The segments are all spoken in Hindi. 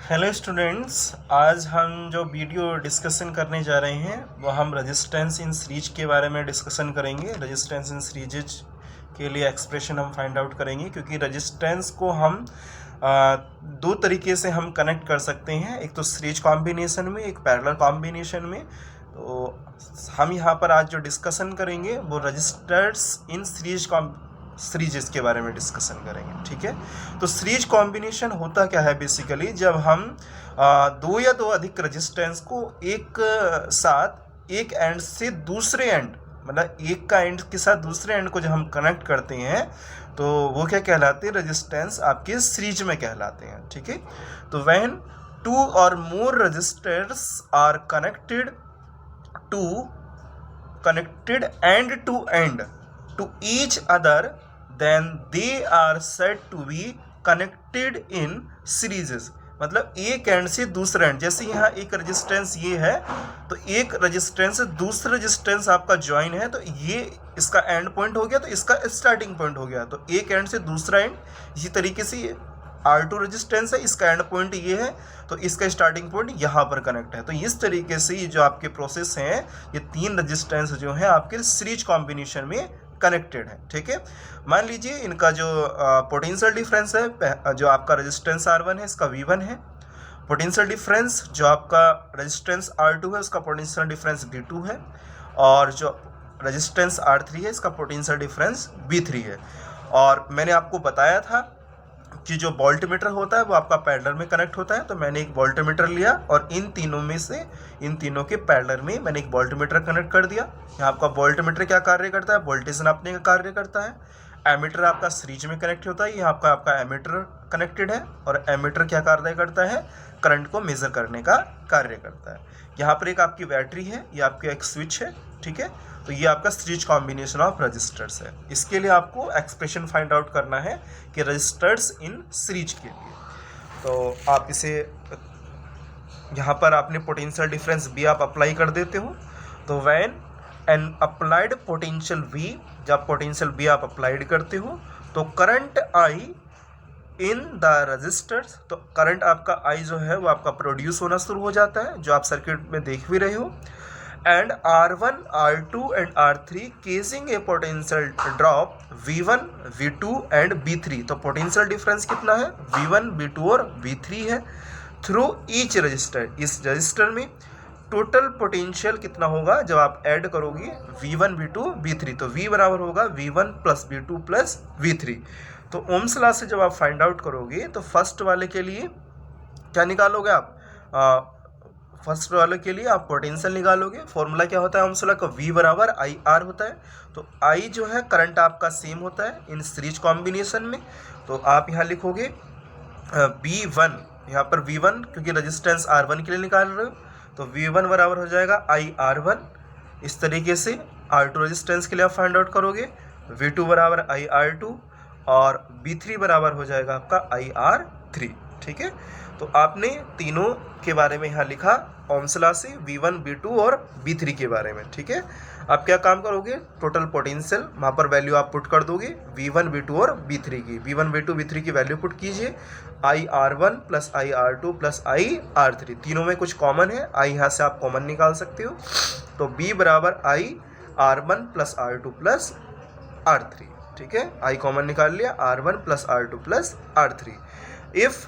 हेलो स्टूडेंट्स, आज हम जो वीडियो डिस्कशन करने जा रहे हैं वो हम रेजिस्टेंस इन सीरीज के बारे में डिस्कशन करेंगे। रेजिस्टेंस इन सीरीज के लिए एक्सप्रेशन हम फाइंड आउट करेंगे, क्योंकि रेजिस्टेंस को हम दो तरीके से हम कनेक्ट कर सकते हैं, एक तो सीरीज कॉम्बिनेशन में, एक पैरेलल कॉम्बिनेशन में। तो हम यहाँ पर आज जो डिस्कशन करेंगे वो रजिस्टर्स इन सीरीज के बारे में डिस्कशन करेंगे। ठीक है, तो सीरीज कॉम्बिनेशन होता क्या है बेसिकली, जब हम दो या दो अधिक रेजिस्टेंस को एक साथ एक एंड से दूसरे एंड, मतलब एक का एंड के साथ दूसरे एंड को जब हम कनेक्ट करते हैं तो वो क्या कहलाते हैं, रेजिस्टेंस आपके सीरीज में कहलाते हैं। ठीक है, तो व्हेन टू और more resistors are connected end to end to each other, then they are said to be connected in series। मतलब एक एंड से दूसरा एंड, जैसे यहाँ एक रेजिस्टेंस ये है तो एक रेजिस्टेंस से दूसरा रेजिस्टेंस आपका ज्वाइन है, तो ये इसका एंड पॉइंट हो गया, तो इसका स्टार्टिंग पॉइंट हो गया। तो एक एंड से दूसरा एंड, इसी तरीके से R2 रेजिस्टेंस है, इसका एंड पॉइंट ये है, तो इसका स्टार्टिंग पॉइंट यहाँ पर कनेक्ट है। तो इस तरीके से ये जो आपके प्रोसेस हैं, ये तीन रेजिस्टेंस जो है आपके सीरीज कॉम्बिनेशन में कनेक्टेड है। ठीक है, मान लीजिए इनका जो पोटेंशियल डिफरेंस है, जो आपका रेजिस्टेंस R1 है इसका V1 है, पोटेंशियल डिफरेंस जो आपका रेजिस्टेंस R2 है उसका पोटेंशियल डिफरेंस V2 है, और जो रेजिस्टेंस R3 है इसका पोटेंशियल डिफरेंस V3 है। और मैंने आपको बताया था कि जो वोल्टमीटर होता है वो आपका पैरेलल में कनेक्ट होता है, तो मैंने एक वोल्टमीटर लिया और इन तीनों के पैरेलल में मैंने एक वोल्टमीटर कनेक्ट कर दिया। यहाँ आपका वोल्टमीटर क्या कार्य करता है, वोल्टेज नापने का कार्य करता है। एमीटर आपका सीरीज में कनेक्ट होता है, यहाँ आपका एमीटर कनेक्टेड है, और एमीटर क्या कार्य करता है, करंट को मेजर करने का कार्य करता है। यहाँ पर एक आपकी बैटरी है, ये आपकी एक स्विच है। ठीक है, तो ये आपका सीरीज कॉम्बिनेशन ऑफ रजिस्टर्स है। इसके लिए आपको एक्सप्रेशन फाइंड आउट करना है कि रजिस्टर्स इन सीरीज के लिए। तो आप इसे यहाँ पर आपने पोटेंशियल डिफरेंस भी आप अप्लाई कर देते हो। तो when an applied potential V, जब पोटेंशियल V आप अप्लाइड करते हो तो current I in the resistors, तो करंट आपका I जो है वो आपका प्रोड्यूस होना शुरू हो जाता है, जो आप सर्किट में देख भी रहे हो। And R1, R2 and R3 causing a potential drop V1, V2 and V3। तो पोटेंशियल डिफरेंस कितना है, V1, V2 और V3 है थ्रू ईच रजिस्टर। इस रजिस्टर में टोटल पोटेंशियल कितना होगा जब आप ऐड करोगे V1, V2, V3, तो V बराबर होगा V1 plus V2 plus V3। तो ओम्स लॉ से जब आप फाइंड आउट करोगे तो फर्स्ट वाले के लिए क्या निकालोगे आप, फर्स्ट वाले के लिए आप पोटेंशियल निकालोगे। फॉर्मूला क्या होता है ओम्स लॉ का, V बराबर IR होता है। तो I जो है करंट आपका सेम होता है इन सीरीज कॉम्बिनेशन में, तो आप यहाँ लिखोगे V1, यहाँ पर V1 क्योंकि रेजिस्टेंस R1 के लिए निकाल रहे हो, तो V1 बराबर हो जाएगा IR1। इस तरीके से R2 रेजिस्टेंस के लिए आप फाइंड आउट करोगे, V2 बराबर IR2 और V3 बराबर हो जाएगा आपका IR3। ठीक है, तो आपने तीनों के बारे में यहाँ लिखा ओम्स लॉ से, V1, V2 और V3 के बारे में। ठीक है, आप क्या काम करोगे, टोटल पोटेंशियल वहाँ पर वैल्यू आप पुट कर दोगे V1, V2 और V3 की। V1, V2, V3 की वैल्यू पुट कीजिए, IR1 plus IR2 plus IR3, तीनों में कुछ कॉमन है, I यहाँ से आप कॉमन निकाल सकते हो। तो B बराबर IR1 plus R2 plus R3। ठीक है, I कॉमन निकाल लिया, R1 plus R2 plus R3। If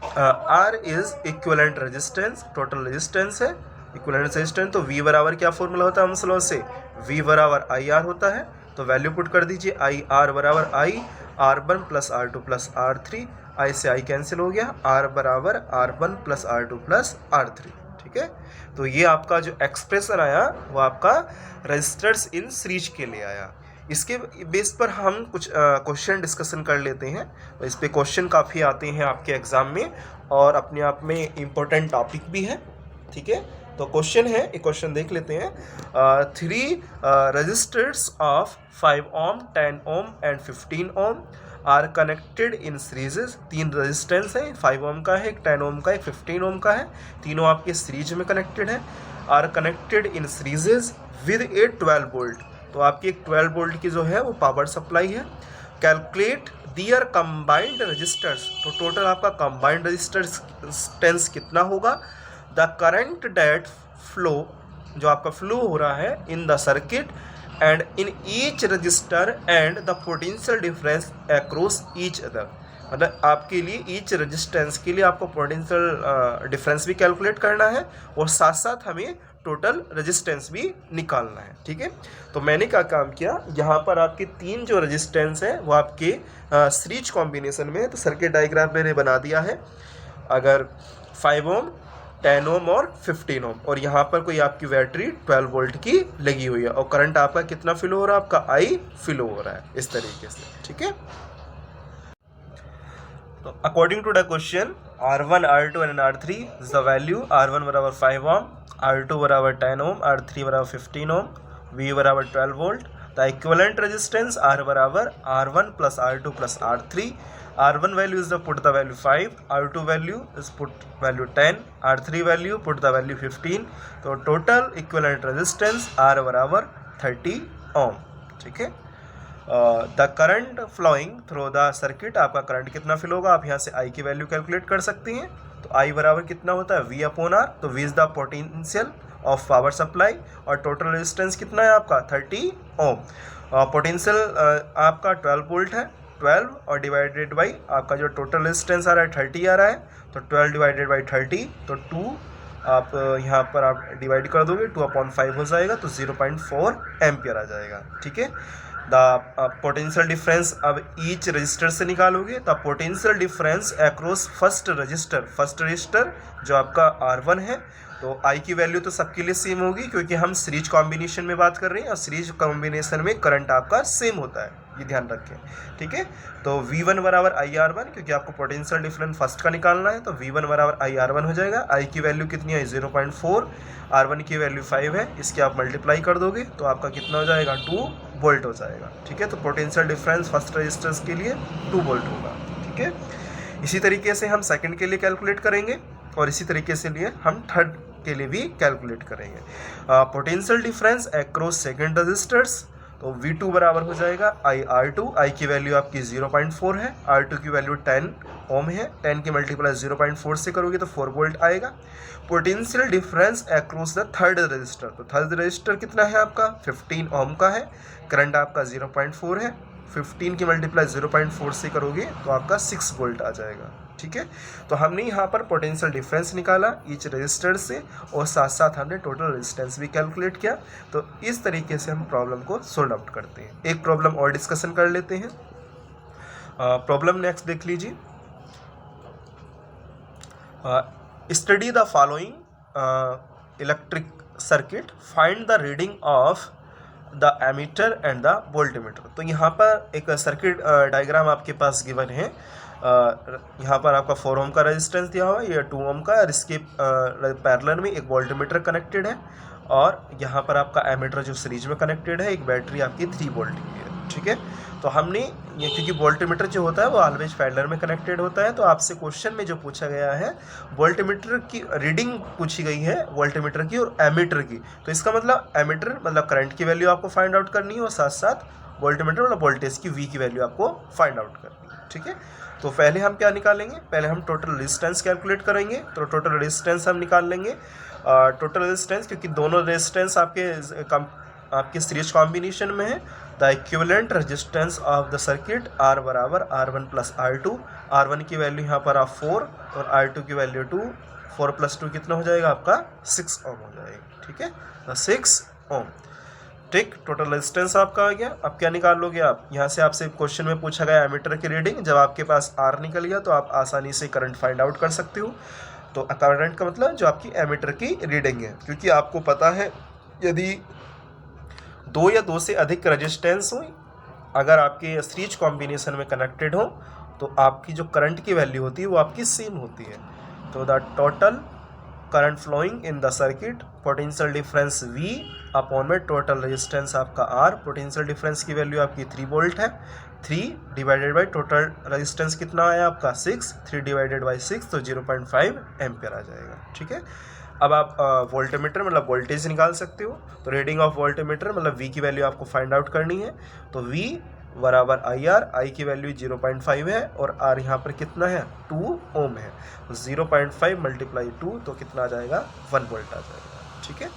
R is equivalent resistance, total resistance है, इक्विवेलेंट रेजिस्टेंस, तो V बराबर क्या फॉर्मूला होता है ओम्स लॉ से, V बराबर IR होता है। तो वैल्यू पुट कर दीजिए, IR बराबर R1 plus R2 plus R3, I से I कैंसिल हो गया, R बराबर R1 plus R2 plus R3। ठीक है, तो ये आपका जो एक्सप्रेशन आया वो आपका रजिस्टर्स इन सीरीज के लिए आया। इसके बेस पर हम कुछ क्वेश्चन डिस्कशन कर लेते हैं। तो इस पे क्वेश्चन काफ़ी आते हैं आपके एग्ज़ाम में और अपने आप में इम्पोर्टेंट टॉपिक भी है। ठीक है, तो क्वेश्चन है, एक क्वेश्चन देख लेते हैं। 3 resistors of 5 ohm, 10 ohm and 15 ohm are connected in series. 3 resistance है, 5 ओम का है, एक 10 ओम का है, 15 ओम का है, तीनों आपके सीरीज में कनेक्टेड है। Are connected in series with a 12 volt, तो आपकी एक 12 वोल्ट की जो है वो पावर सप्लाई है। कैलकुलेट दियर कंबाइंड रजिस्टर्स, तो टोटल आपका कंबाइंड रजिस्टेंस कितना होगा, द करंट डेट फ्लो, जो आपका फ्लो हो रहा है इन the circuit and in each resistor and the potential difference across each other, मतलब आपके लिए ईच रेजिस्टेंस के लिए आपको पोटेंशियल डिफरेंस भी कैलकुलेट करना है और साथ साथ हमें टोटल रेजिस्टेंस भी निकालना है। ठीक है, तो मैंने क्या काम किया, यहाँ पर आपके तीन जो रेजिस्टेंस है वो आपके सीरीज कॉम्बिनेशन में है, तो सर्किट डायग्राम मैंने बना दिया है। अगर 5 ओम 10 ओम और 15 ओम, और यहाँ पर कोई आपकी बैटरी 12 वोल्ट की लगी हुई है और करंट आपका कितना फ्लो हो रहा है, आपका आई फ्लो हो रहा है इस तरीके से। ठीक है, तो according to the question R1, R2 and R3 is the value, R1 बराबर 5 ओम, R2 बराबर 10 ओम, R3 बराबर 15 ओम, V बराबर 12 volt. The equivalent resistance R बराबर R1 plus R2 plus R3। R1 value is the put the value 5, R2 value is put value 10, R3 value put the value 15। तो टोटल इक्विवेलेंट रेजिस्टेंस R बराबर 30 ओम। ठीक है, the current flowing through the circuit, आपका करंट कितना फ्लो होगा, आप यहाँ से I की वैल्यू कैलकुलेट कर सकते हैं। तो I बराबर कितना होता है, V अपॉन R, तो V is the potential of power supply और टोटल रेजिस्टेंस कितना है आपका 30 ओम। पोटेंशियल आपका 12 वोल्ट है, 12 और डिवाइडेड बाई आपका जो टोटल रेजिस्टेंस आ रहा है 30 आ रहा है, तो 12 डिवाइडेड बाई 30, तो 2 आप यहाँ पर आप डिवाइड कर दोगे, 2/5 हो जाएगा, तो 0.4 एम्पियर आ जाएगा। ठीक है, द पोटेंशियल डिफरेंस अब ईच रजिस्टर से निकालोगे, तो potential difference across first resistor जो आपका R1 है, तो I की वैल्यू तो सबके लिए सेम होगी क्योंकि हम सीरीज कॉम्बिनेशन में बात कर रहे हैं और सीरीज कॉम्बिनेशन में करंट आपका सेम होता है, ये ध्यान रखें। ठीक है, तो V1 बराबर IR1, क्योंकि आपको पोटेंशियल डिफरेंस फर्स्ट का निकालना है, तो V1 बराबर IR1 हो जाएगा। I की वैल्यू कितनी है 0.4, R1 की वैल्यू 5 है, इसके आप मल्टीप्लाई कर दोगे तो आपका कितना हो जाएगा 2 वोल्ट हो जाएगा। ठीक है, तो पोटेंशियल डिफरेंस फर्स्ट रजिस्टर्स के लिए 2 वोल्ट होगा। ठीक है, इसी तरीके से हम सेकंड के लिए कैलकुलेट करेंगे और इसी तरीके से लिए हम थर्ड के लिए भी कैलकुलेट करेंगे। Potential difference across second resistors, तो V2 बराबर हो जाएगा IR2, I की वैल्यू आपकी 0.4 है, R2 की वैल्यू 10 ओम है, 10 की मल्टीप्लाई 0.4 से करोगे तो 4 वोल्ट आएगा। Potential difference across the third register, तो थर्ड रजिस्टर कितना है आपका 15 ओम का है, करंट आपका 0.4 है, 15 की मल्टीप्लाई 0.4 से करोगे तो आपका 6 वोल्ट आ जाएगा। ठीक है, तो हमने यहाँ पर पोटेंशियल डिफरेंस निकाला ईच रजिस्टर से और साथ साथ हमने टोटल रेजिस्टेंस भी कैलकुलेट किया। तो इस तरीके से हम प्रॉब्लम को सोल्व आउट करते हैं। एक प्रॉब्लम और डिस्कशन कर लेते हैं। प्रॉब्लम नेक्स्ट देख लीजिए। Study the following electric circuit, find the reading of the ammeter and the voltmeter. तो यहाँ पर एक सर्किट डायग्राम आपके पास गिवन है। यहाँ पर आपका 4 ओम का रेजिस्टेंस दिया हुआ है, ये 2 ओम का, और इसके पैरेलल में एक वोल्टमीटर कनेक्टेड है और यहाँ पर आपका एमीटर जो सीरीज में कनेक्टेड है, एक बैटरी आपकी 3 वोल्ट की है। ठीक है, तो हमने ये, क्योंकि वोल्टमीटर जो होता है वो ऑलवेज पैरेलल में कनेक्टेड होता है, तो आपसे क्वेश्चन में जो पूछा गया है वोल्टमीटर की रीडिंग पूछी गई है, वोल्टमीटर की और एमीटर की। तो इसका मतलब एमीटर मतलब करंट की वैल्यू आपको फाइंड आउट करनी है और साथ साथ वोल्टमीटर मतलब वोल्टेज की V की वैल्यू आपको फाइंड आउट करनी है। ठीक है, तो पहले हम क्या निकालेंगे, पहले हम टोटल रेजिस्टेंस कैलकुलेट करेंगे। तो टोटल रेजिस्टेंस हम निकाल लेंगे। टोटल रेजिस्टेंस, क्योंकि दोनों रेजिस्टेंस आपके सीरीज कॉम्बिनेशन में है। The equivalent resistance of the circuit R बराबर R1 प्लस R2। R1 की वैल्यू यहाँ पर आप 4 और R2 की वैल्यू 2, 4 + 2 कितना हो जाएगा आपका 6 ओम हो जाएगा। ठीक है, तो 6 ओम। ठीक, टोटल रेजिस्टेंस आपका आ गया। अब क्या निकाल लोगे आप, यहाँ से आपसे क्वेश्चन में पूछा गया एमीटर की रीडिंग, जब आपके पास R निकल गया तो आप आसानी से करंट फाइंड आउट कर सकते हो। तो करंट का मतलब जो आपकी एमीटर की रीडिंग है, क्योंकि आपको पता है यदि 2 या 2 से अधिक रेजिस्टेंस हो, अगर आपके सीरीज कॉम्बिनेशन में कनेक्टेड हो, तो आपकी जो करंट की वैल्यू होती है वो आपकी सेम होती है। तो the total current flowing in the circuit, potential difference V upon में टोटल रेजिस्टेंस आपका R, पोटेंशियल डिफरेंस की वैल्यू आपकी 3 वोल्ट है, 3 डिवाइडेड बाई टोटल रेजिस्टेंस कितना आया आपका 6, 3 डिवाइडेड बाई 6 तो 0.5 एम्पियर आ जाएगा। ठीक है, अब आप वोल्टमीटर मतलब वोल्टेज निकाल सकते हो। तो रीडिंग ऑफ वोल्टमीटर मतलब V की वैल्यू आपको फाइंड आउट करनी है। तो V बराबर आई आर, आई की वैल्यू 0.5 है और आर यहाँ पर कितना है 2 ओम है, 0.5 मल्टीप्लाई 2 तो कितना आ जाएगा 1 वोल्ट आ जाएगा। ठीक है।